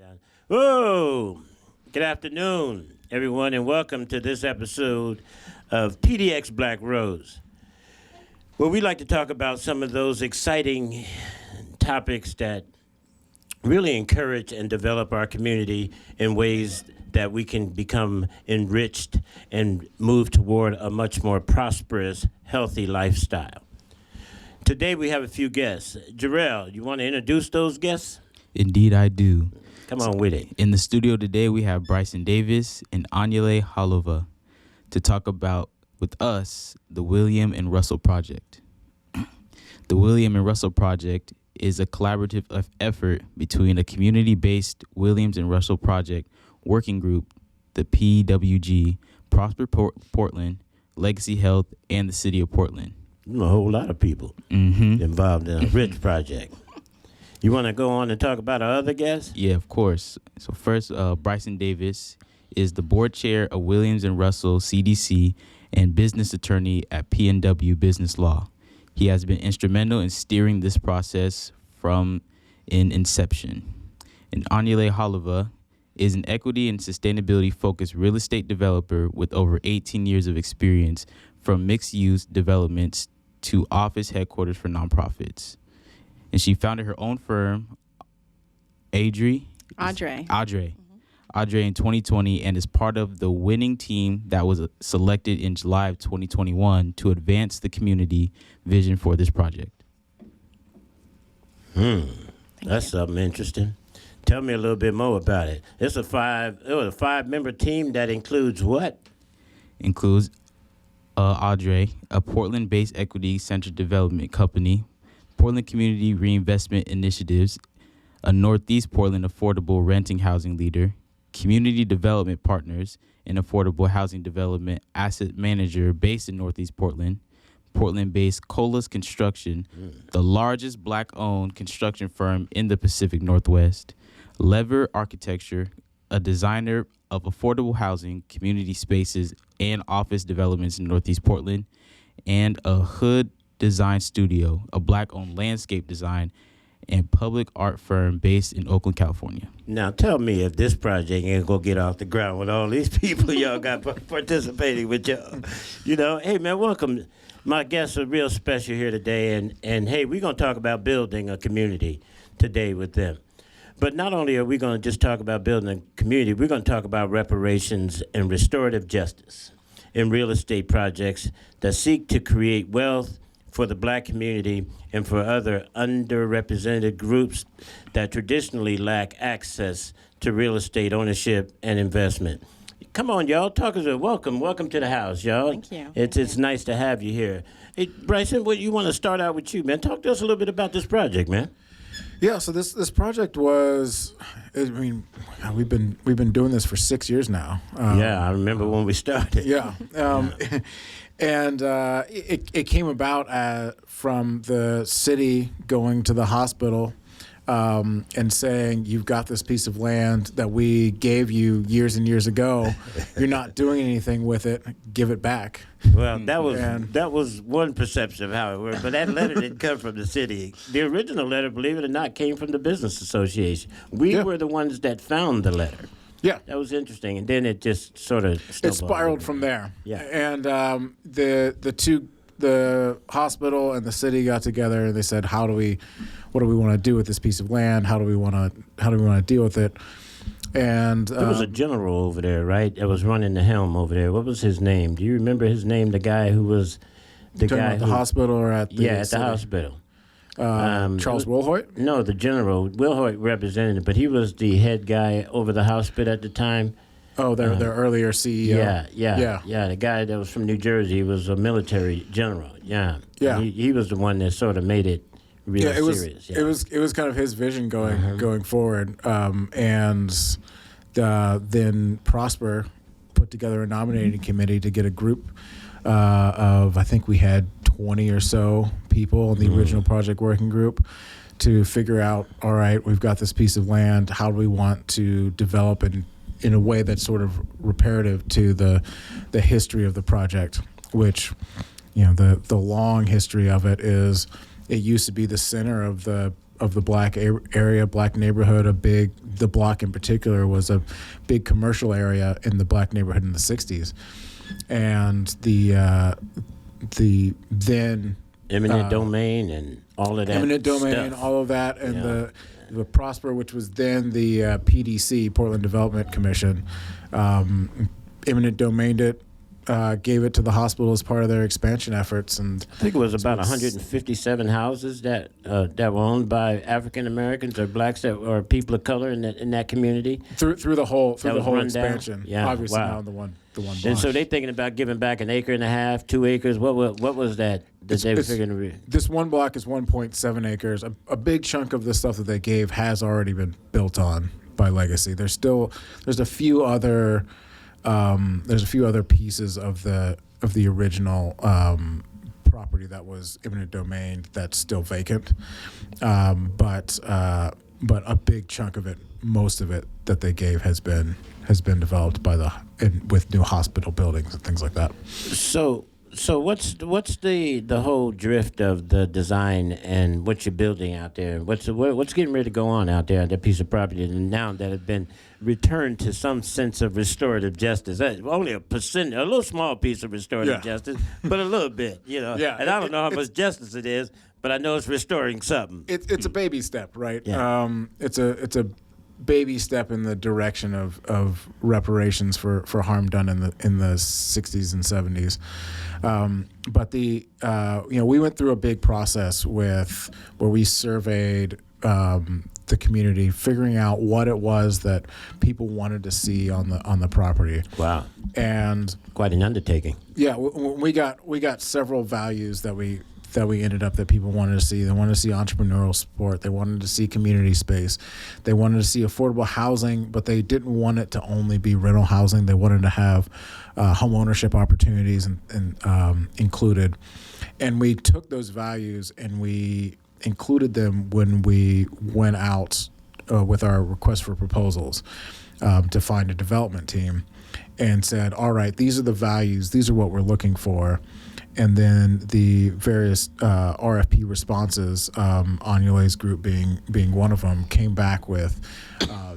down. Whoa! Good afternoon, everyone, and welcome to this episode of PDX Black Rose, where we like to talk about some of those exciting topics that really encourage and develop our community in ways that we can become enriched and move toward a much more prosperous, healthy lifestyle. Today we have a few guests. Jarrell, you want to introduce those guests? Indeed, I do. Come on with it. In the studio today, we have Bryson Davis and Anyele Halova to talk about, with us, the William and Russell Project. The William and Russell Project is a collaborative effort between a community-based Williams and Russell Project working group, the PWG, Prosper Portland, Legacy Health, and the City of Portland. A whole lot of people involved in a rich project. You want to go on and talk about our other guests? Yeah, of course. So first, Bryson Davis is the board chair of Williams and Russell CDC and business attorney at P&W Business Law. He has been instrumental in steering this process from inception. And Anyele Halova is an equity and sustainability-focused real estate developer with over 18 years of experience from mixed-use developments to office headquarters for nonprofits. And she founded her own firm, Audrey in 2020, and is part of the winning team that was selected in July of 2021 to advance the community vision for this project. That's something interesting. Tell me a little bit more about it. It was a five-member team that includes what? Includes Audrey, a Portland-based equity-centered development company, Portland Community Reinvestment Initiatives, a Northeast Portland affordable renting housing leader, Community Development Partners, an affordable housing development asset manager based in Northeast Portland, Portland-based Colas Construction, the largest Black-owned construction firm in the Pacific Northwest, Lever Architecture, a designer of affordable housing, community spaces, and office developments in Northeast Portland, and a Hood Design Studio, a Black-owned landscape design and public art firm based in Oakland, California. Now, tell me if this project ain't going to get off the ground with all these people y'all got participating with y'all. You know, hey, man, welcome. My guests are real special here today, and hey, we're going to talk about building a community today with them. But not only are we going to just talk about building a community, we're going to talk about reparations and restorative justice in real estate projects that seek to create wealth for the Black community and for other underrepresented groups that traditionally lack access to real estate ownership and investment. Come on, y'all. Talk us. Welcome to the house, y'all. Thank you. It's nice to have you here. Hey, Bryson, what you want to start out with you, man? Talk to us a little bit about this project, man. Yeah, so this project was, I mean, we've been doing this for 6 years now. Yeah, I remember when we started. Yeah, and it came about from the city going to the hospital and saying, you've got this piece of land that we gave you years and years ago. You're not doing anything with it. Give it back. Well, that was one perception of how it worked, but that letter didn't come from the city. The original letter, believe it or not, came from the Business Association. We were the ones that found the letter. Yeah. That was interesting, and then it just sort of snowballed. It spiraled from there. Yeah. And the hospital and the city got together and they said, what do we want to do with this piece of land? How do we want to deal with it? And there was a general over there, right? That was running the helm over there. What was his name? Do you remember his name? The guy who was the guy at the hospital or at the at the hospital. Charles Wilhoit? No, the general. Wilhoit represented, but he was the head guy over the hospital at the time. Oh, their earlier CEO. Yeah. The guy that was from New Jersey was a military general. Yeah. He was the one that sort of made it real serious. It was kind of his vision going forward. And then Prosper put together a nominating committee to get a group of, I think we had 20 or so people in the original project working group to figure out, all right, we've got this piece of land. How do we want to develop it in a way that's sort of reparative to the history of the project, which, the long history of it is it used to be the center of the the black area, black neighborhood. The block in particular was a big commercial area in the black neighborhood in the '60s, and the then eminent domain and all of that. Eminent domain, stuff. all of that, and the Prosper, which was then the PDC, Portland Development Commission, eminent domained it. Gave it to the hospital as part of their expansion efforts, and I think it was about 157 houses that were owned by African Americans or blacks or people of color in that community through the whole expansion. Down? Yeah, obviously wow. now the one block. And so they thinking about giving back an acre and a half, 2 acres. What was that they were figuring? This one block is 1.7 acres. A big chunk of the stuff that they gave has already been built on by Legacy. There's a few other. There's a few other pieces of the original property that was eminent domain that's still vacant, but a big chunk of it, most of it that they gave has been developed with new hospital buildings and things like that. So what's the whole drift of the design and what you're building out there? What's getting ready to go on out there on that piece of property and now that has been returned to some sense of restorative justice? Only a little small piece of restorative justice, but a little bit, Yeah, and I don't know how much justice it is, but I know it's restoring something. It's a baby step, right? Yeah. It's a baby step in the direction of reparations for harm done in the 60s and 70s. But we went through a big process where we surveyed the community, figuring out what it was that people wanted to see on the property. Wow. And quite an undertaking. Yeah, we got several values that we ended up that people wanted to see. They wanted to see entrepreneurial support. They wanted to see community space. They wanted to see affordable housing, but they didn't want it to only be rental housing. They wanted to have home ownership opportunities and included. And we took those values and we included them when we went out with our request for proposals to find a development team and said, all right, these are the values. These are what we're looking for. And then the various RFP responses, Anule's group being one of them, came back with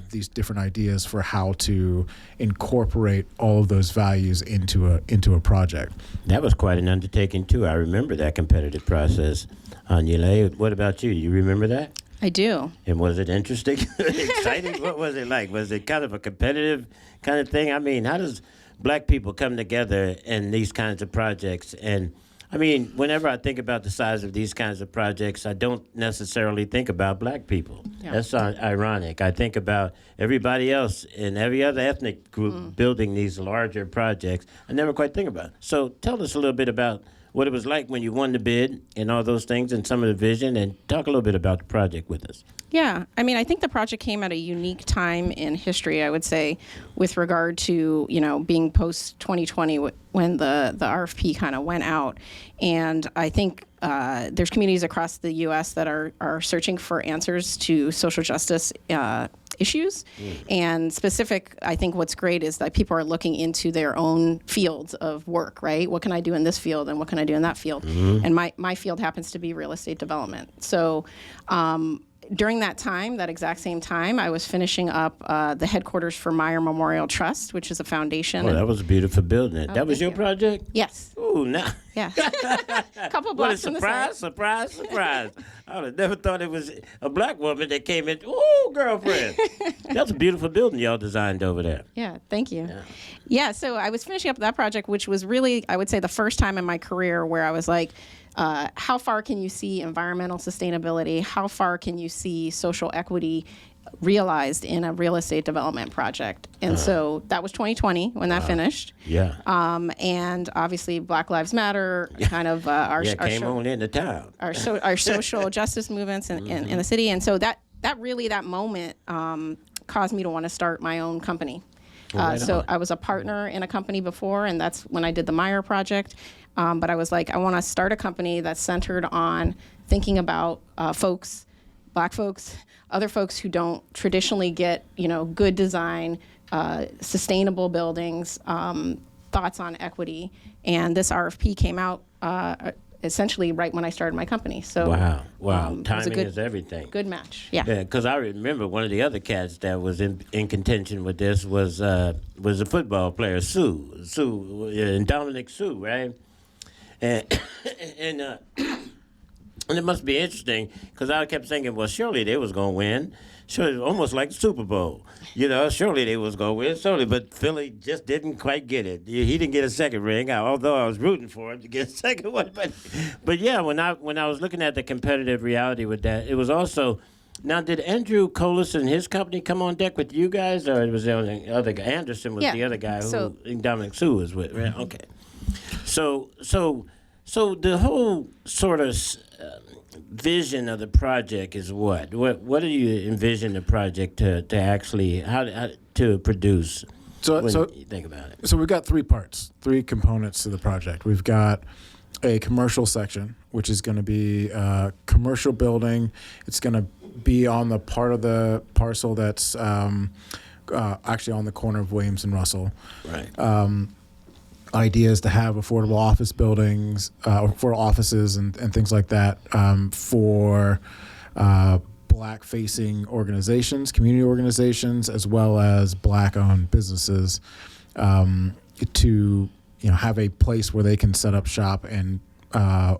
these different ideas for how to incorporate all of those values into a project. That was quite an undertaking too. I remember that competitive process. Anule, what about you? You remember that? I do. And was it interesting, exciting? What was it like? Was it kind of a competitive kind of thing? I mean, how does black people come together in these kinds of projects? And I mean, whenever I think about the size of these kinds of projects, I don't necessarily think about black people. Yeah. That's ironic. I think about everybody else in every other ethnic group building these larger projects. I never quite think about it. So tell us a little bit about what it was like when you won the bid and all those things and some of the vision, and talk a little bit about the project with us. Yeah, I mean, I think the project came at a unique time in history, I would say, with regard to, being post-2020 when the RFP kind of went out. And I think there's communities across the U.S. that are searching for answers to social justice issues. And I think what's great is that people are looking into their own fields of work, right? What can I do in this field and what can I do in that field? And my field happens to be real estate development. So during that exact same time, I was finishing up the headquarters for Meyer Memorial Trust, which is a foundation. Oh, that was a beautiful building. That was your project? Yes. Ooh, now. Yeah. A couple blocks from the side. Surprise. I would have never thought it was a black woman that came in. Ooh, girlfriend. That's a beautiful building y'all designed over there. Yeah, thank you. Yeah, so I was finishing up that project, which was really, I would say, the first time in my career where I was like, how far can you see environmental sustainability? How far can you see social equity realized in a real estate development project? And so that was 2020 when that finished. Yeah. And obviously Black Lives Matter, kind of came on into town. Our social justice movements in the city. And so that moment caused me to want to start my own company. So I was a partner in a company before, and that's when I did the Meyer project. But I was like, I want to start a company that's centered on thinking about folks, black folks, other folks who don't traditionally get, good design, sustainable buildings, thoughts on equity. And this RFP came out essentially right when I started my company. So Wow. it was a Timing good, is everything. good match. Yeah. Yeah, because I remember one of the other cats that was in contention with this was a football player, Sue, and Dominic Sue, right? And and it must be interesting because I kept thinking, well, surely they was gonna win. Surely, almost like the Super Bowl, surely they was gonna win. Surely, but Philly just didn't quite get it. He didn't get a second ring, although I was rooting for him to get a second one. But yeah, when I was looking at the competitive reality with that, it was also. Now, did Andrew Colas and his company come on deck with you guys, or it was the other guy? Anderson was the other guy who Dominic Sue was with, right? Okay. So the whole sort of vision of the project is what? What do you envision the project to actually how to produce? So You think about it. So we've got three components to the project. We've got a commercial section, which is going to be a commercial building. It's going to be on the part of the parcel that's actually on the corner of Williams and Russell. Right. Idea is to have affordable office buildings, for offices and things like that, for Black-facing organizations, community organizations, as well as Black-owned businesses, to have a place where they can set up shop and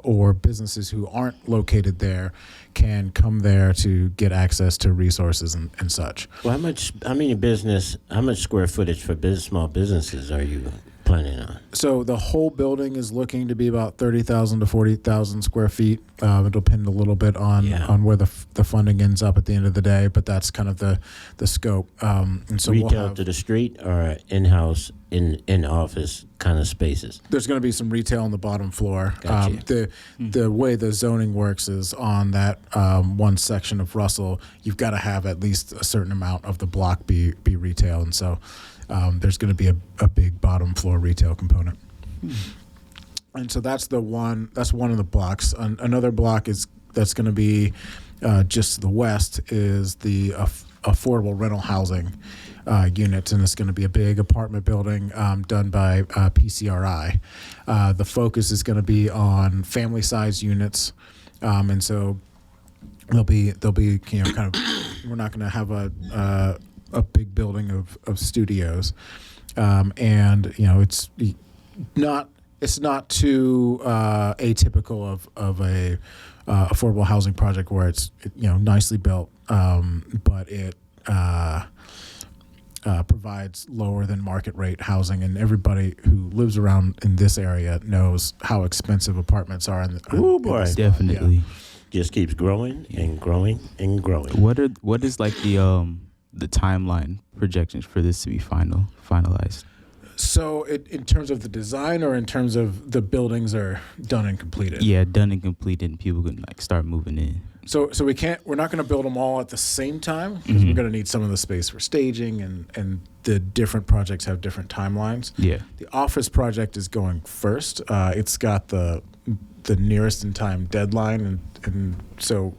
or businesses who aren't located there can come there to get access to resources and such. Well, how much square footage for small businesses are you planning on? So the whole building is looking to be about 30,000 to 40,000 square feet. It'll depend a little bit on where the funding ends up at the end of the day, but that's kind of the scope. And so retail to the street or in-house, in office kind of spaces? There's going to be some retail on the bottom floor. Gotcha. The way the zoning works is on that one section of Russell, you've got to have at least a certain amount of the block be retail, and so there's going to be a big bottom floor retail component. And so that's one of the blocks. Another block that's going to be just to the west is the affordable rental housing units, and it's going to be a big apartment building done by PCRI. The focus is going to be on family size units, and so they'll be kind of, we're not going to have a big building of studios, and it's not too atypical of a affordable housing project where it's nicely built, but it provides lower than market rate housing, and everybody who lives around in this area knows how expensive apartments are. Oh boy, definitely. Yeah. Just keeps growing and growing and growing. What is like the timeline projections for this to be finalized? So in terms of the design, or in terms of the buildings are done and completed? Yeah, done and completed, and people can start moving in. So we're not going to build them all at the same time, because we're going to need some of the space for staging, and the different projects have different timelines. Yeah. The office project is going first. It's got the nearest in time deadline, and so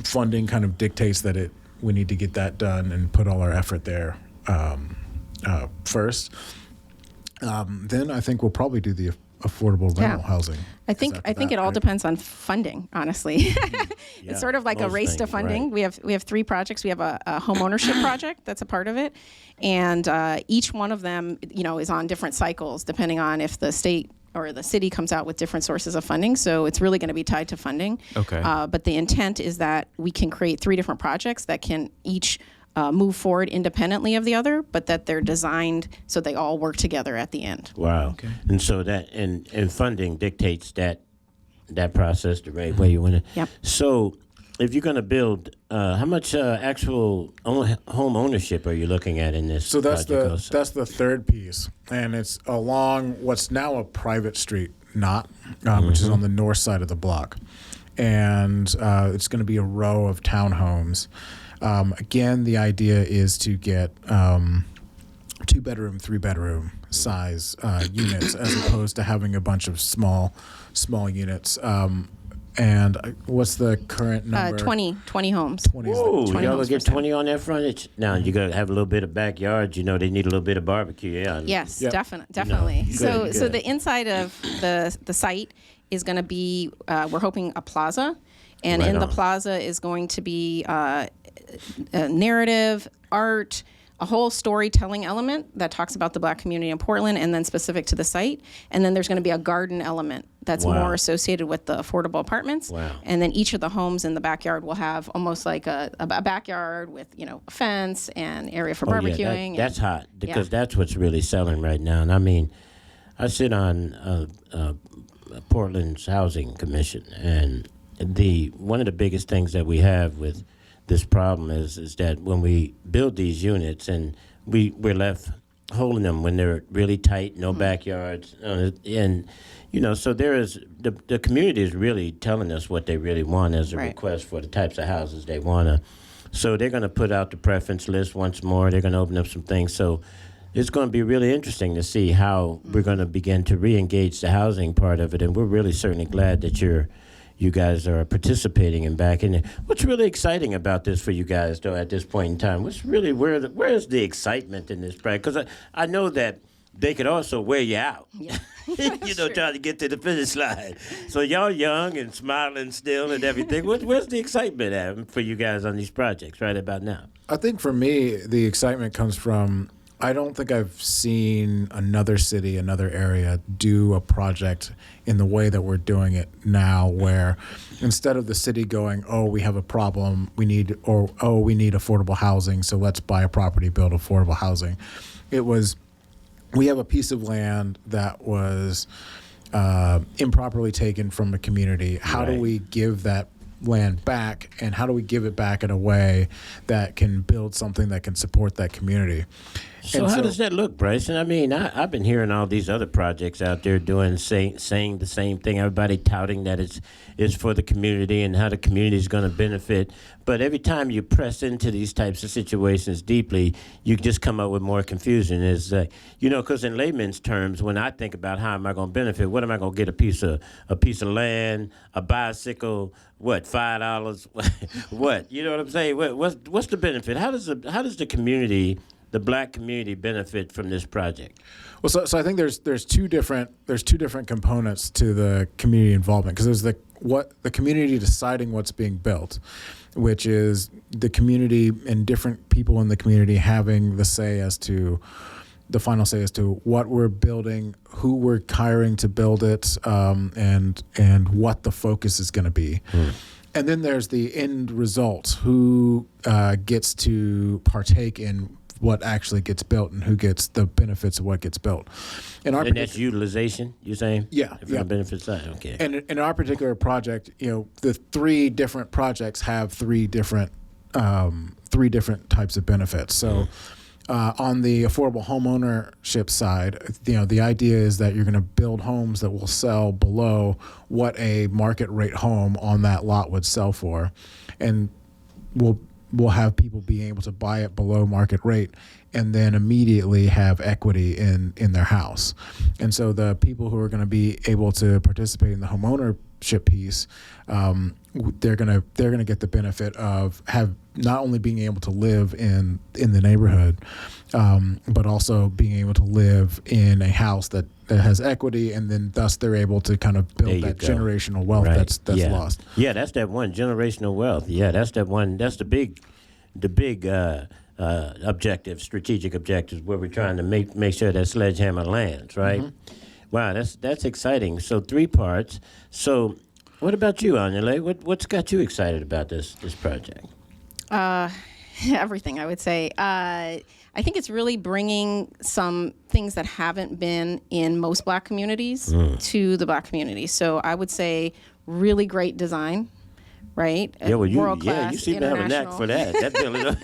funding kind of dictates that we need to get that done and put all our effort there first. Then I think we'll probably do the affordable rental housing. I think it all depends on funding, honestly. It's sort of like a race to funding. Right. We have three projects. We have a home ownership project that's a part of it, and each one of them, is on different cycles depending on if the state or the city comes out with different sources of funding. So it's really going to be tied to funding. Okay. But the intent is that we can create three different projects that can each move forward independently of the other, but that they're designed so they all work together at the end. Wow. Okay. And so that and funding dictates that process, the right way you want to. Yep. So if you're going to build, how much actual home ownership are you looking at in this? So that's project also? that's the third piece, and it's along what's now a private street, which is on the north side of the block, and it's going to be a row of townhomes. Again, the idea is to get 2-bedroom, 3-bedroom size units, as opposed to having a bunch of small units. And what's the current number? 20 homes. 20 is Whoa, the- y'all gonna get 20 on that frontage? Now you gotta have a little bit of backyard. They need a little bit of barbecue. Yeah. Yes, Yep. definitely. Good, So good. the inside of the site is going to be, we're hoping, a plaza. And Right in the on. plaza is going to be narrative, art, a whole storytelling element that talks about the Black community in Portland and then specific to the site. And then there's going to be a garden element that's Wow. more associated with the affordable apartments. Wow. And then each of the homes in the backyard will have almost like a backyard with, a fence and area for barbecuing. Yeah, that's hot because Yeah. that's what's really selling right now. And I mean, I sit on Portland's Housing Commission, and one of the biggest things that we have with this problem is that when we build these units and we're left holding them when they're really tight, no backyards, and so there is the community is really telling us what they really want as a Right. request for the types of houses they want to. So they're going to put out the preference list once more. They're going to open up some things. So it's going to be really interesting to see how we're going to begin to re-engage the housing part of it. And we're really certainly glad that you guys are participating and backing it. What's really exciting about this for you guys, though, at this point in time? What's really where is the excitement in this project? Because I know that they could also wear you out. Yeah. Trying to get to the finish line. So y'all young and smiling still and everything. Where's the excitement at for you guys on these projects right about now? I think for me, the excitement comes from, I don't think I've seen another city, another area do a project in the way that we're doing it now, where instead of the city going, oh, we have a problem, we need affordable housing, so let's buy a property, build affordable housing. It was, we have a piece of land that was improperly taken from a community. How do Right. we give that land back, and how do we give it back in a way that can build something that can support that community? So how does that look, Bryson? I mean, I've been hearing all these other projects out there saying the same thing. Everybody touting that it's for the community and how the community is going to benefit. But every time you press into these types of situations deeply, you just come up with more confusion. Because in layman's terms, when I think about how am I going to benefit, what am I going to get? A piece of land, a bicycle, what, $5? What? You know what I'm saying? What's the benefit? How does the community, the Black community, benefit from this project? Well, so I think there's two different components to the community involvement, because there's the community deciding what's being built, which is the community and different people in the community having the final say as to what we're building, who we're hiring to build it, and what the focus is going to be. And then there's the end result, who gets to partake in what actually gets built and who gets the benefits of what gets built. And that's utilization, you're saying? Yeah. From the benefit side, okay. And in our particular project, the three different projects have three different types of benefits. So on the affordable homeownership side, the idea is that you're going to build homes that will sell below what a market rate home on that lot would sell for, and we'll have people being able to buy it below market rate and then immediately have equity in their house. And so the people who are going to be able to participate in the homeownership piece, they're gonna get the benefit of not only being able to live in the neighborhood, but also being able to live in a house that has equity, and then thus they're able to kind of build that generational wealth that's lost. Yeah, that's that one, generational wealth. Yeah, that's that one. That's the big strategic objectives where we're trying to make sure that sledgehammer lands, right? Mm-hmm. Wow, that's exciting. So 3 parts. So what about you, Anjali? What's got you excited about this project? Everything, I would say. I think it's really bringing some things that haven't been in most Black communities to the Black community. So I would say really great design, right? Yeah, well, world class, you seem to have a knack for that. That building,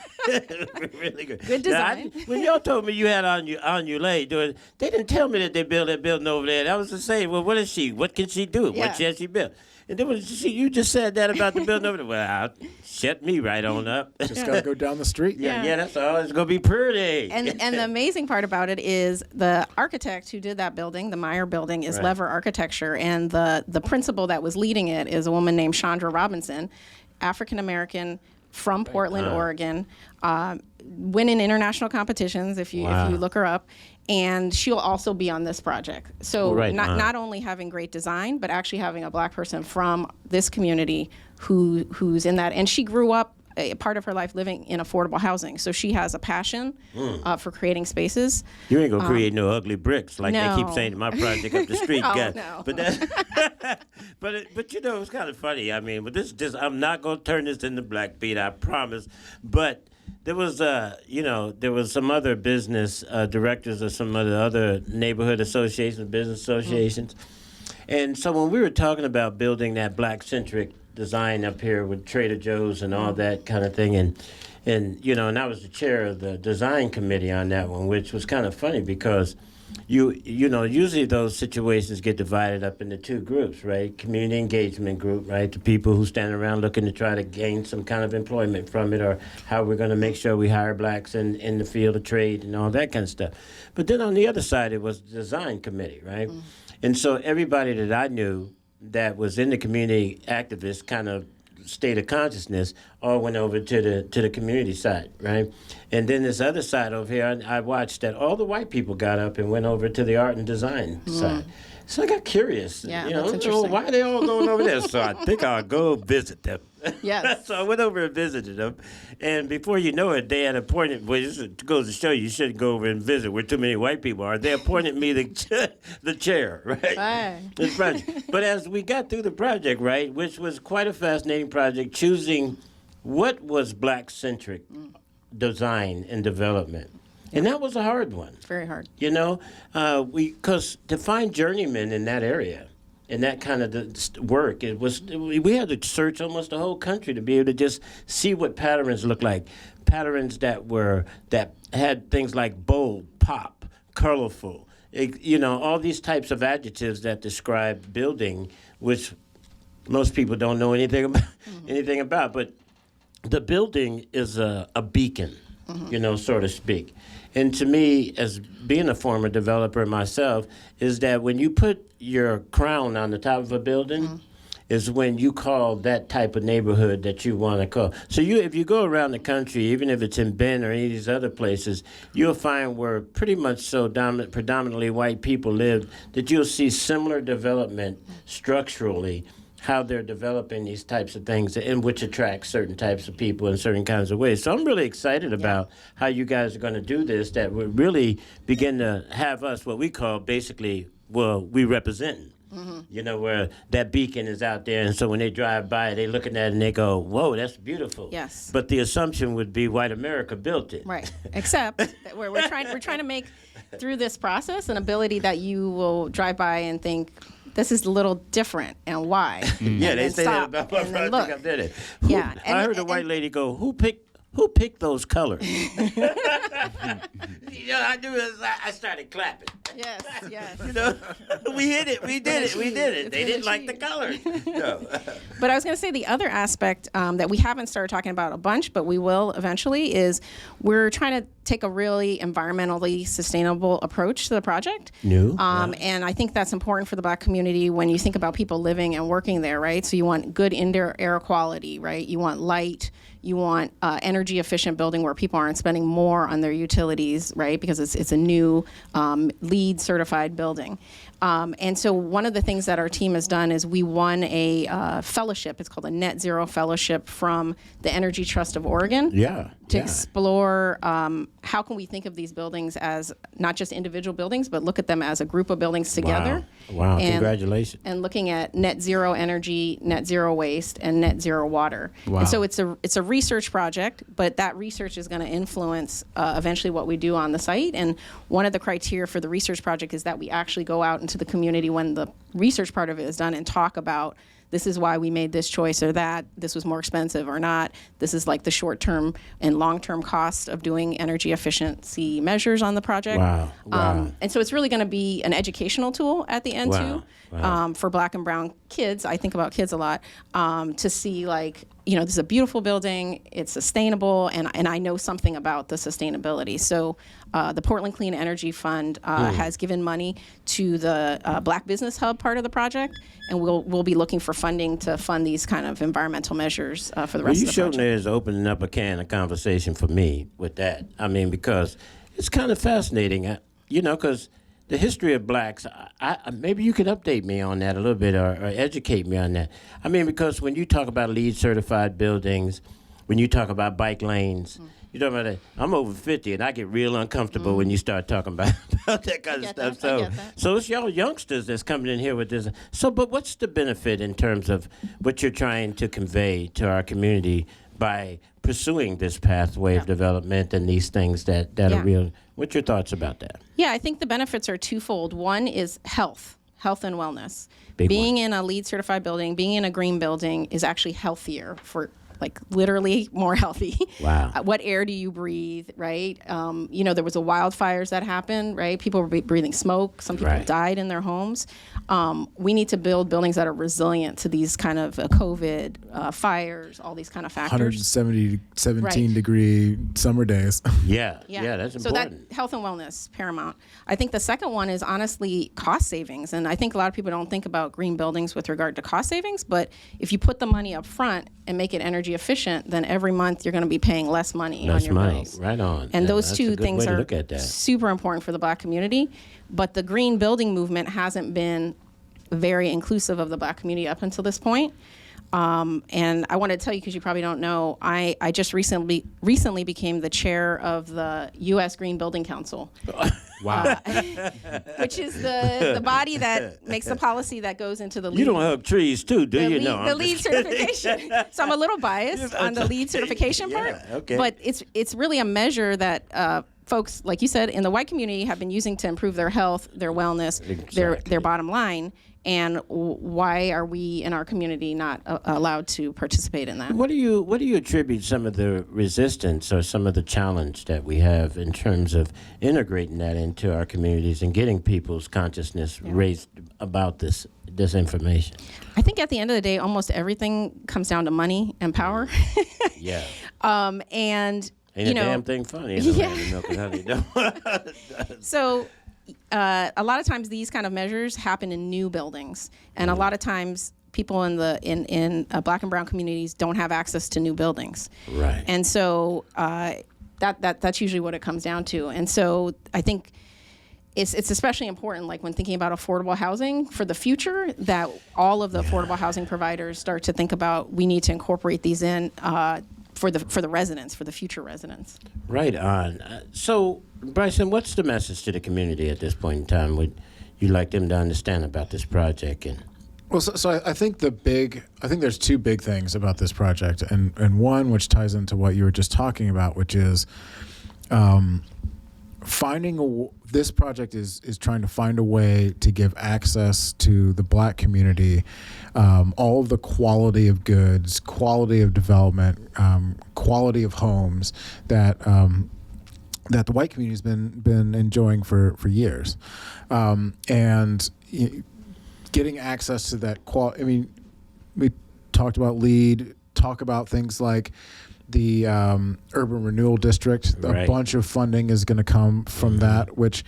really good. Good design. Now, when y'all told me you had on your leg doing, they didn't tell me that they built that building over there. I was just saying, well, what is she? What can she do? Yeah. What has she built? And then you just said that about the building over there. Well, shut me right on up. Just got to go down the street. Yeah, that's all. It's going to be pretty. And the amazing part about it is the architect who did that building, the Meyer building, is Lever Architecture. And the principal that was leading it is a woman named Chandra Robinson, African-American, from Portland, Oregon, winning international competitions if you look her up. and she'll also be on this project. So Right. not only having great design, but actually having a Black person from this community who's in that. And she grew up a part of her life living in affordable housing. So she has a passion for creating spaces. You ain't gonna create no ugly bricks like they keep no. saying in my project up the street. Oh, God. no. But that, but you know, it's kind of funny. I mean, but this I'm not gonna turn this into Black Pete, I promise. But there was there was some other business directors of some of the other neighborhood associations, business associations, and so when we were talking about building that Black centric design up here with Trader Joe's and all that kind of thing, and I was the chair of the design committee on that one, which was kind of funny because usually those situations get divided up into two groups, right? Community engagement group, right? The people who stand around looking to try to gain some kind of employment from it, or how we're going to make sure we hire Blacks in the field of trade and all that kind of stuff. But then on the other side, it was the design committee, right? And so everybody that I knew that was in the community activist kind of state of consciousness all went over to the community side, right? And then this other side over here, I watched that all the white people got up and went over to the art and design side. So I got curious, Yeah, that's interesting. well, why are they all going over there? So I think I'll go visit them. Yes. So I went over and visited them, and before you know it, they had appointed. Well, this goes to show you shouldn't go over and visit where too many white people are. They appointed me the chair, right? Right. This project. But as we got through the project, right, which was quite a fascinating project, choosing what was Black centric design and development. And that was a hard one. It's very hard. Because to find journeymen in that area, in that kind of work, we had to search almost the whole country to be able to just see what patterns look like. Patterns that had things like bold, pop, colorful, all these types of adjectives that describe building, which most people don't know anything about. But the building is a beacon, so to speak. And to me, as being a former developer myself, is that when you put your crown on the top of a building, is when you call that type of neighborhood that you want to call. So if you go around the country, even if it's in Bend or any of these other places, you'll find where pretty much predominantly white people live, that you'll see similar development structurally, how they're developing these types of things, and which attracts certain types of people in certain kinds of ways. So I'm really excited about how you guys are going to do this, that would really begin to have us what we call basically, we represent. Where that beacon is out there, and so when they drive by, they looking at it and they go, whoa, that's beautiful. Yes. But the assumption would be white America built it. Right. Except that we're trying to make through this process an ability that you will drive by and think, this is a little different, and why? Yeah, and they say that stop, about my and then project look. up there. Yeah, I heard a white lady go, who picked those colors? I knew this. I started clapping. Yes, yes. We hit it. We did it. We did it. It's They been didn't like the colors. No. But I was going to say the other aspect that we haven't started talking about a bunch, but we will eventually, is we're trying to take a really environmentally sustainable approach to the project. And I think that's important for the Black community when you think about people living and working there, right? So you want good indoor air quality, right? You want light. You want energy efficient building where people aren't spending more on their utilities, right? Because it's a new LEED certified building. And so one of the things that our team has done is we won a fellowship. It's called a Net Zero Fellowship from the Energy Trust of Oregon. To explore how can we think of these buildings as not just individual buildings, but look at them as a group of buildings together. Wow. Congratulations. And looking at net zero energy, net zero waste, and net zero water. Wow. And so it's a research project, but that research is going to influence eventually what we do on the site. And one of the criteria for the research project is that we actually go out into the community when the research part of it is done and talk about, this is why we made this choice or that, this was more expensive or not, this is like the short-term and long-term cost of doing energy efficiency measures on the project. Wow. And so it's really going to be an educational tool at the end too, for Black and brown kids. I think about kids a lot, to see like, this is a beautiful building, it's sustainable, and I know something about the sustainability. So the Portland Clean Energy Fund has given money to the Black Business Hub part of the project, and we'll be looking for funding to fund these kind of environmental measures for the rest of the project. You showed is opening up a can of conversation for me with that. I mean, because it's kind of fascinating. you know, because the history of blacks, maybe you could update me on that a little bit or educate me on that. I mean, because when you talk about LEED certified buildings, when you talk about bike lanes, you talk about that. I'm over 50 and I get real uncomfortable when you start talking about that kind of stuff. So it's y'all youngsters that's coming in here with this. So, but what's the benefit in terms of what you're trying to convey to our community by pursuing this pathway of development and these things that are real? What's your thoughts about that? Yeah, I think the benefits are twofold. One is health and wellness. Big Being one. in a LEED certified building, being in a green building is actually healthier for literally more healthy. Wow. What air do you breathe, right? You know, there was a wildfires that happened, right? People were breathing smoke. Some people Right. died in their homes. We need to build buildings that are resilient to these kind of COVID, fires, all these kind of factors. 17 Right. degree summer days. Yeah, that's important. So that health and wellness, paramount. I think the second one is honestly cost savings. And I think a lot of people don't think about green buildings with regard to cost savings, but if you put the money up front and make it energy efficient, then every month you're going to be paying less money on Less your money, bills. right on. And Yeah, those that's two a good things way to are look at that. super important for the Black community. But the green building movement hasn't been very inclusive of the Black community up until this point. And I want to tell you, because you probably don't know, I just recently became the chair of the U.S. Green Building Council. Wow. Which is the body that makes the policy that goes into the LEED. You don't hug trees too, do you? No, The I'm LEED just kidding. certification. So I'm a little biased on the LEED certification part. Yeah, okay. But it's really a measure that folks, like you said, in the white community have been using to improve their health, their wellness, Exactly. their bottom line. And why are we in our community not allowed to participate in that? What do you attribute some of the resistance or some of the challenge that we have in terms of integrating that into our communities and getting people's consciousness raised about this information? I think at the end of the day, almost everything comes down to money and power. Yeah. And Ain't you a know, damn thing funny in the land of milk and honey, though. So a lot of times these kind of measures happen in new buildings, and a lot of times people in Black and brown communities don't have access to new buildings. Right. And so that's usually what it comes down to. And so I think it's especially important, like when thinking about affordable housing for the future, that all of the affordable housing providers start to think about, we need to incorporate these in for the residents, for the future residents. Right on. So, Bryson, what's the message to the community at this point in time? Would you like them to understand about this project? And Well, so I think there's two big things about this project, and one which ties into what you were just talking about, which is this project is trying to find a way to give access to the Black community, all of the quality of goods, quality of development, quality of homes that the white community has been enjoying for years, and getting access to that quality. I mean, we talked about LEED, talk about things like the urban renewal district. Right. A bunch of funding is going to come from that, which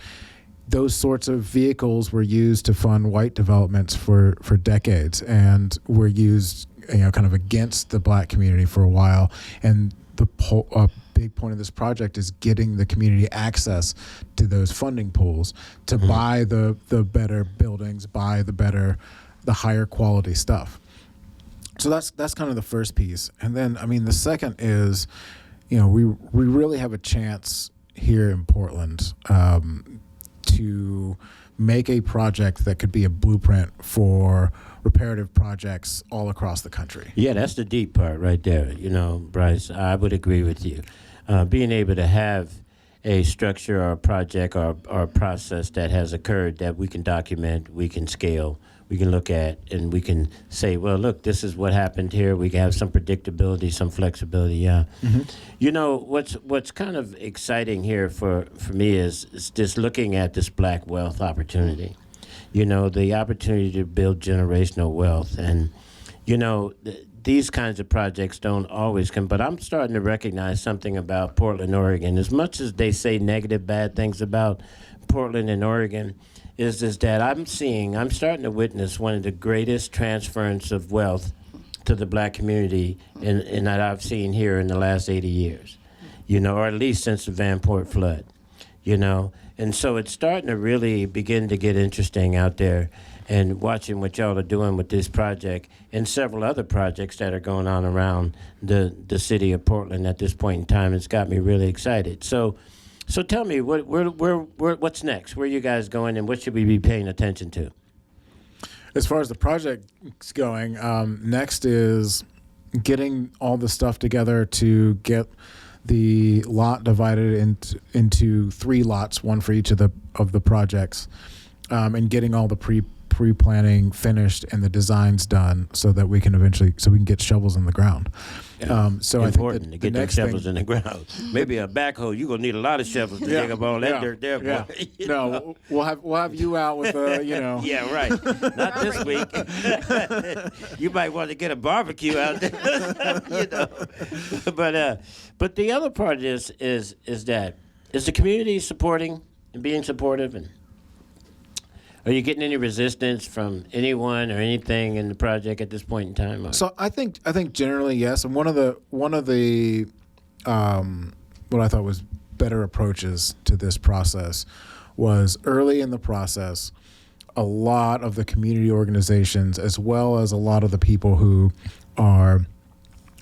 those sorts of vehicles were used to fund white developments for decades, and were used, kind of against the Black community for a while. And the big point of this project is getting the community access to those funding pools to buy the better buildings, buy the higher quality stuff. So that's kind of the first piece. And then, I mean, the second is, we really have a chance here in Portland to make a project that could be a blueprint for reparative projects all across the country. yeah, that's the deep part right there. Bryce, I would agree with you. Being able to have a structure or a project or a process that has occurred that we can document, we can scale, we can look at, and we can say, well, look, this is what happened here. We can have some predictability, some flexibility. Yeah. Mm-hmm. What's kind of exciting here for me is just looking at this Black wealth opportunity. The opportunity to build generational wealth. And, these kinds of projects don't always come, but I'm starting to recognize something about Portland, Oregon. As much as they say negative, bad things about Portland and Oregon, is that I'm starting to witness one of the greatest transference of wealth to the Black community in that I've seen here in the last 80 years, or at least since the Vanport flood, And And so it's starting to really begin to get interesting out there, and watching what y'all are doing with this project and several other projects that are going on around the city of Portland at this point in time. It's got me really excited. So tell me, what's next? Where are you guys going, and what should we be paying attention to? As far as the project's going, next is getting all the stuff together to get the lot divided into 3 lots, one for each of the projects, and getting all the pre-planning finished and the designs done so that we can get shovels in the ground. So Important I think to get them shovels in the ground. Maybe a backhoe. You're gonna need a lot of shovels to dig up all that dirt there, boy. Yeah. No, we'll have you out with Yeah, right. Not this week. You might want to get a barbecue out there. But the other part of this is the community supporting and being supportive, and are you getting any resistance from anyone or anything in the project at this point in time? Or? So I think generally yes, and one of the what I thought was better approaches to this process was early in the process, a lot of the community organizations, as well as a lot of the people who are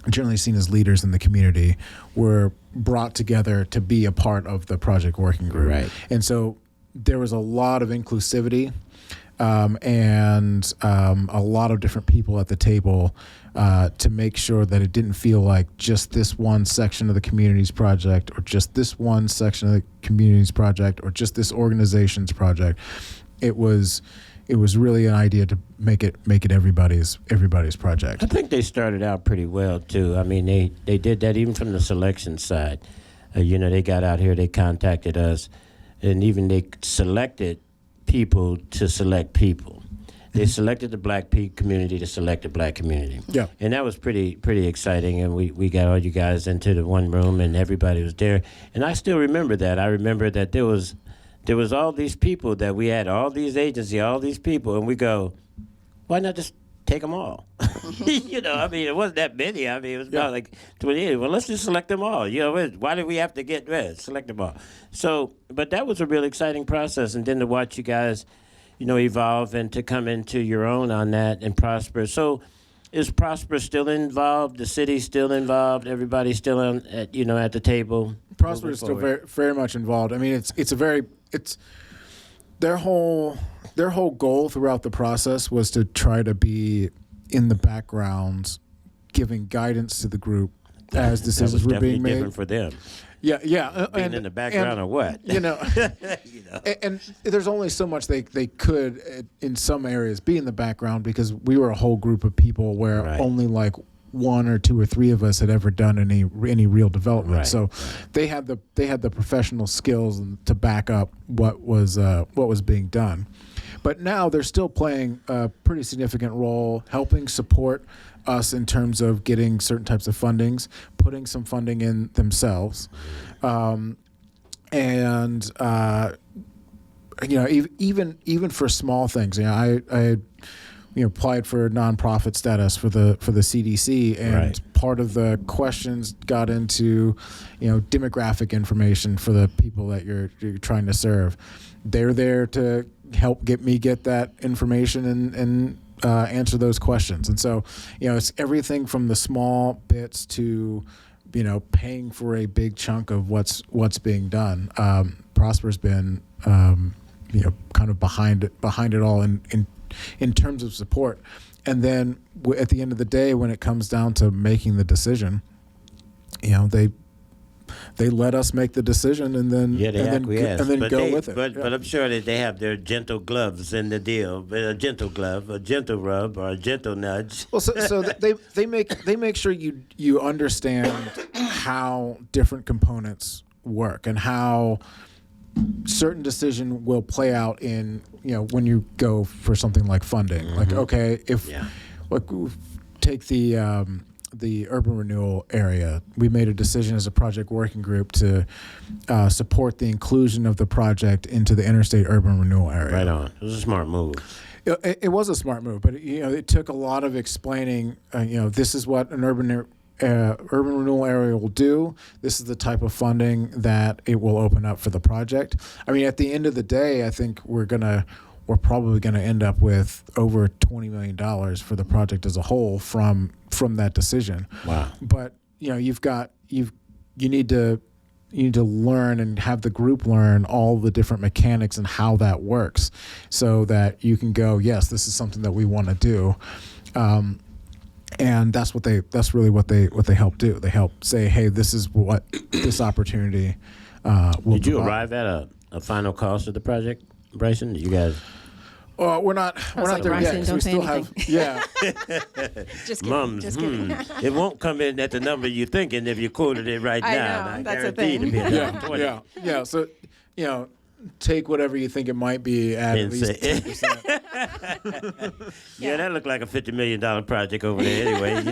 generally seen as leaders in the community, were brought together to be a part of the project working group. Right. And so there was a lot of inclusivity and a lot of different people at the table to make sure that it didn't feel like just this one section of the community's project, or just this one section of the community's project, or just this organization's project. It was really an idea to make it everybody's project. I think they started out pretty well too. I mean, they did that even from the selection side. They got out here, they contacted us, and even they selected people to select people. They selected the black community to select the black community. Yeah. And that was pretty exciting. And we got all you guys into the one room, and everybody was there. And I still remember that. I remember that there was all these people, that we had all these agencies, all these people, and we go, why not just take them all? It wasn't that many. I mean, it was about like 28. Well, let's just select them all. Why do we have to select them all? So, but that was a really exciting process. And then to watch you guys, evolve and to come into your own on that and prosper. So is Prosper still involved? The city's still involved? Everybody's still at the table? Prosper is still very, very much involved. I mean, it's their whole goal throughout the process was to try to be in the background, giving guidance to the group as decisions were being made. Different for them. Yeah. Being in the background or what? And there's only so much they could in some areas be in the background, because we were a whole group of people where only like 1 or 2 or 3 of us had ever done any real development. Right. So they had the professional skills to back up what was being done. But now they're still playing a pretty significant role, helping support us in terms of getting certain types of fundings, putting some funding in themselves, and even for small things. I applied for nonprofit status for the CDC, and part of the questions got into demographic information for the people that you're trying to serve. They're there to help get that information and answer those questions. And so it's everything from the small bits to paying for a big chunk of what's being done. Prosper's been kind of behind it all in terms of support. And then at the end of the day, when it comes down to making the decision, they let us make the decision, and then go with it. But I'm sure that they have their gentle gloves in the deal. A gentle glove, a gentle rub, or a gentle nudge. Well, so they make sure you understand how different components work and how certain decision will play out in when you go for something like funding. Mm-hmm. Like, okay, take the urban renewal area, we made a decision as a project working group to support the inclusion of the project into the interstate urban renewal area. Right on. It was a smart move. It was a smart move, but it took a lot of explaining. This is what an urban urban renewal area will do. This is the type of funding that it will open up for the project. I mean, at the end of the day, I think we're probably gonna end up with over $20 million for the project as a whole from that decision. Wow. But you need to learn and have the group learn all the different mechanics and how that works, so that you can go, yes, this is something that we want to do. And that's really what they help do. They help say, hey, this is what this opportunity will Did you provide. arrive at a final cost of the project, Bryson? Did you guys? We're not like, there Bryson, yet. 'Cause we don't say still anything. Just kidding. Mums, Just kidding. it won't come in at the number you're thinking if you quoted it right I now. know, I that's a guarantee thing. it'll be $1.20. yeah. So, take whatever you think it might be at And least say- 10%. Yeah, that looked like a $50 million project over there anyway.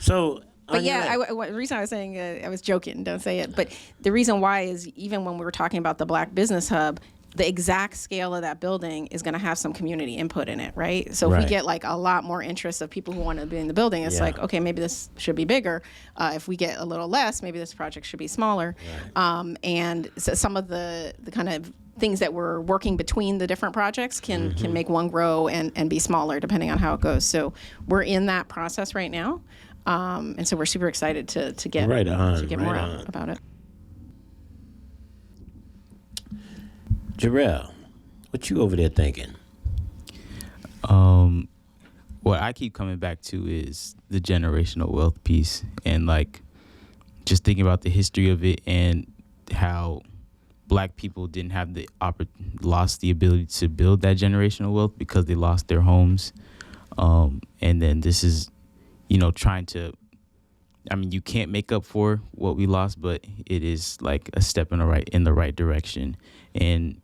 So. But on yeah, your- the reason I was saying, I was joking, don't say it. But the reason why is, even when we were talking about the Black Business Hub, the exact scale of that building is going to have some community input in it, right? So if Right. we get like a lot more interest of people who want to be in the building, it's Yeah. like, okay, maybe this should be bigger. If we get a little less, maybe this project should be smaller. And so some of the kind of things that we're working between the different projects can make one grow and be smaller depending on how it goes. So we're in that process right now. And so we're super excited to get Right on, to get right more on. out about it. Jarrell, what you over there thinking? What I keep coming back to is the generational wealth piece, and like just thinking about the history of it and how Black people didn't have lost the ability to build that generational wealth because they lost their homes. And then this is, trying to, you can't make up for what we lost, but it is like a step in the right direction. And,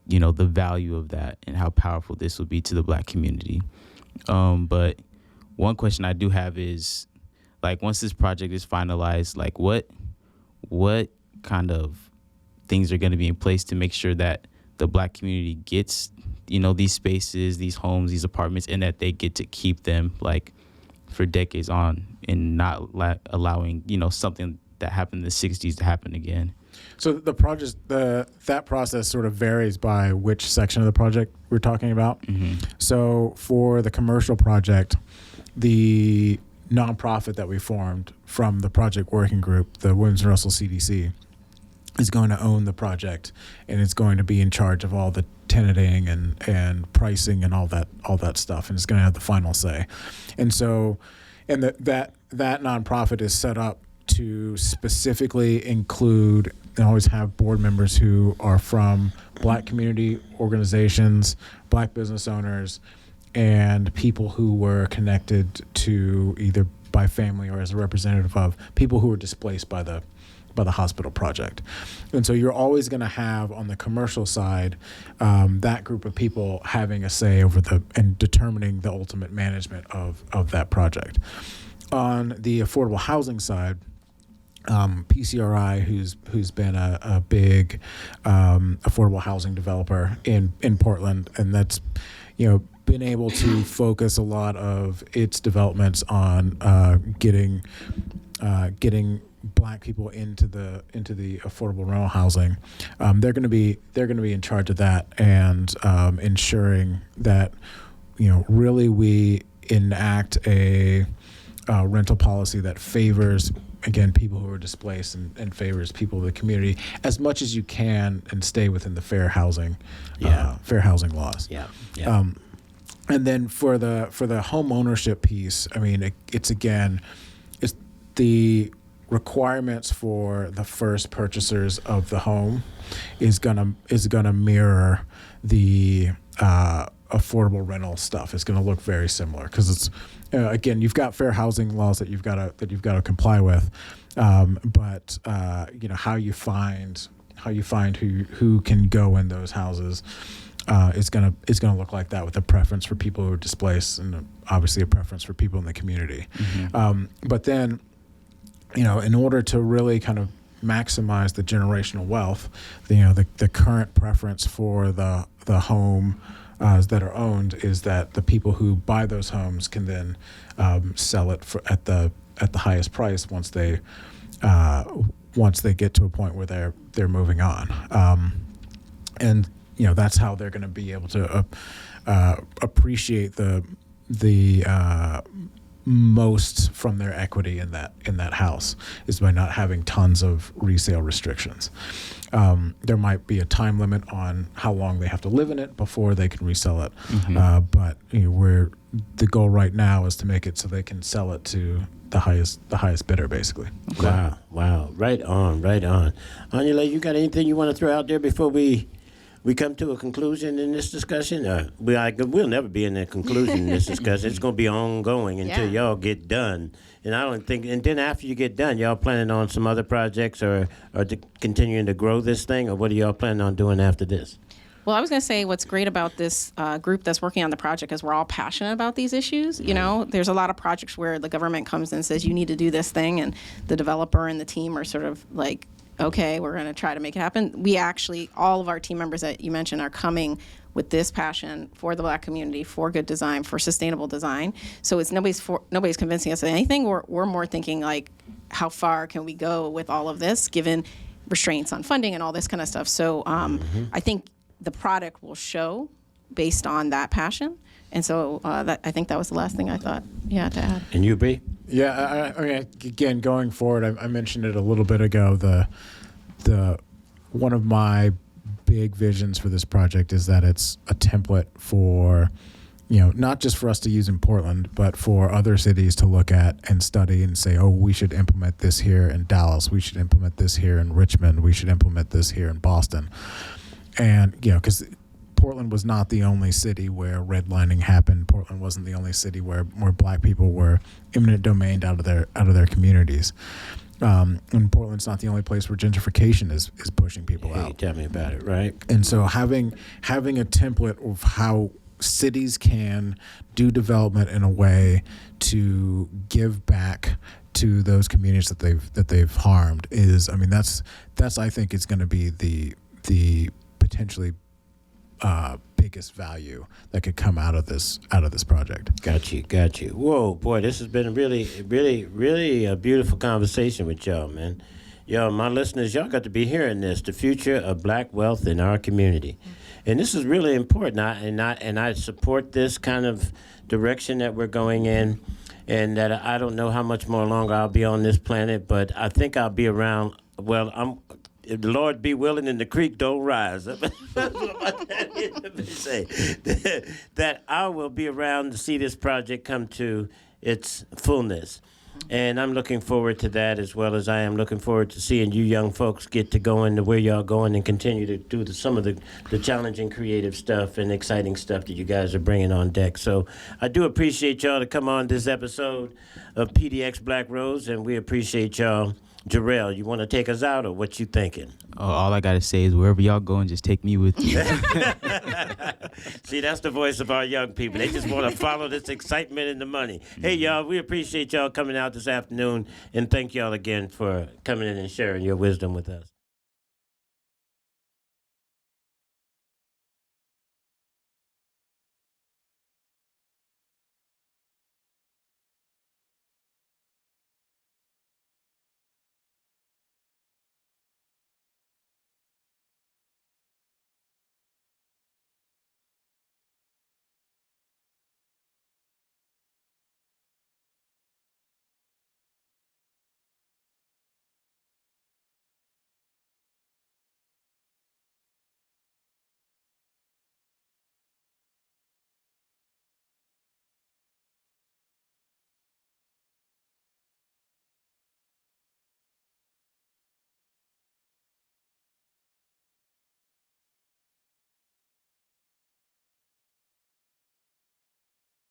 the value of that and how powerful this will be to the Black community. But one question I do have is, like, once this project is finalized, like what kind of things are going to be in place to make sure that the Black community gets, these spaces, these homes, these apartments, and that they get to keep them like for decades on, and not allowing, something that happened in the 60s to happen again. So that process sort of varies by which section of the project we're talking about. Mm-hmm. So for the commercial project, the nonprofit that we formed from the project working group, the Williams and Russell CDC, is going to own the project, and it's going to be in charge of all the tenanting and pricing and all that stuff, and it's going to have the final say. And so, that nonprofit is set up to specifically include and always have board members who are from Black community organizations, Black business owners, and people who were connected to either by family or as a representative of people who were displaced by the hospital project. And so you're always going to have on the commercial side that group of people having a say over and determining the ultimate management of that project. On the affordable housing side, PCRI, who's been a big affordable housing developer in Portland, and that's been able to focus a lot of its developments on getting Black people into the affordable rental housing. They're going to be in charge of that and ensuring that really we enact a rental policy that favors, again, people who are displaced and favors people of the community as much as you can, and stay within the fair housing laws. Yeah. And then for the home ownership piece, it's the requirements for the first purchasers of the home is gonna mirror the affordable rental stuff. It's gonna look very similar because it's again, you've got fair housing laws that you've got to comply with, but how you find who can go in those houses is gonna look like that, with a preference for people who are displaced and obviously a preference for people in the community. Mm-hmm. But then, in order to really kind of maximize the generational wealth, the current preference for the home that are owned is that the people who buy those homes can then sell it at the at the highest price once they get to a point where they're moving on. And that's how they're going to be able to appreciate the most from their equity in that house, is by not having tons of resale restrictions. There might be a time limit on how long they have to live in it before they can resell it. But the goal right now is to make it so they can sell it to the highest bidder, basically. Wow. Right on. Angela, you got anything you want to throw out there before we come to a conclusion in this discussion? We'll never be in a conclusion in this discussion. It's going to be ongoing until y'all get done. And I don't think, and then after you get done, y'all planning on some other projects or continuing to grow this thing, or what are y'all planning on doing after this? Well, I was going to say what's great about this group that's working on the project is we're all passionate about these issues. There's a lot of projects where the government comes and says, you need to do this thing, and the developer and the team are sort of like, okay, we're going to try to make it happen. We actually, all of our team members that you mentioned are coming with this passion for the Black community, for good design, for sustainable design. So it's nobody's convincing us of anything. We're more thinking like, how far can we go with all of this, given restraints on funding and all this kind of stuff. So I think the product will show based on that passion. And so I think that was the last thing I thought, to add. And you, B? Yeah, I mean, again, going forward, I mentioned it a little bit ago. The one of my big visions for this project is that it's a template for, not just for us to use in Portland, but for other cities to look at and study and say, oh, we should implement this here in Dallas. We should implement this here in Richmond. We should implement this here in Boston. And, because Portland was not the only city where redlining happened. Portland wasn't the only city where Black people were eminent domained out of their communities. And Portland's not the only place where gentrification is pushing people out. Tell me about it, right? And so having a template of how cities can do development in a way to give back to those communities that they've harmed is, that's I think is going to be the potentially biggest value that could come out of this project. Got you. Whoa, boy, this has been a really a beautiful conversation with y'all, man. Y'all, my listeners, y'all got to be hearing this, the future of Black wealth in our community. And this is really important, and I support this kind of direction that we're going in, and that I don't know how much more longer I'll be on this planet, but I think I'll be around, if the Lord be willing and the creek don't rise. That's what I say. That I will be around to see this project come to its fullness. And I'm looking forward to that, as well as I am looking forward to seeing you young folks get to going to where y'all going and continue to do some of the challenging creative stuff and exciting stuff that you guys are bringing on deck. So I do appreciate y'all to come on this episode of PDX Black Rose, and we appreciate y'all. Jarrell, you want to take us out, or what you thinking? All I got to say is wherever y'all going, just take me with you. See, that's the voice of our young people. They just want to follow this excitement and the money. Hey, y'all, we appreciate y'all coming out this afternoon, and thank y'all again for coming in and sharing your wisdom with us.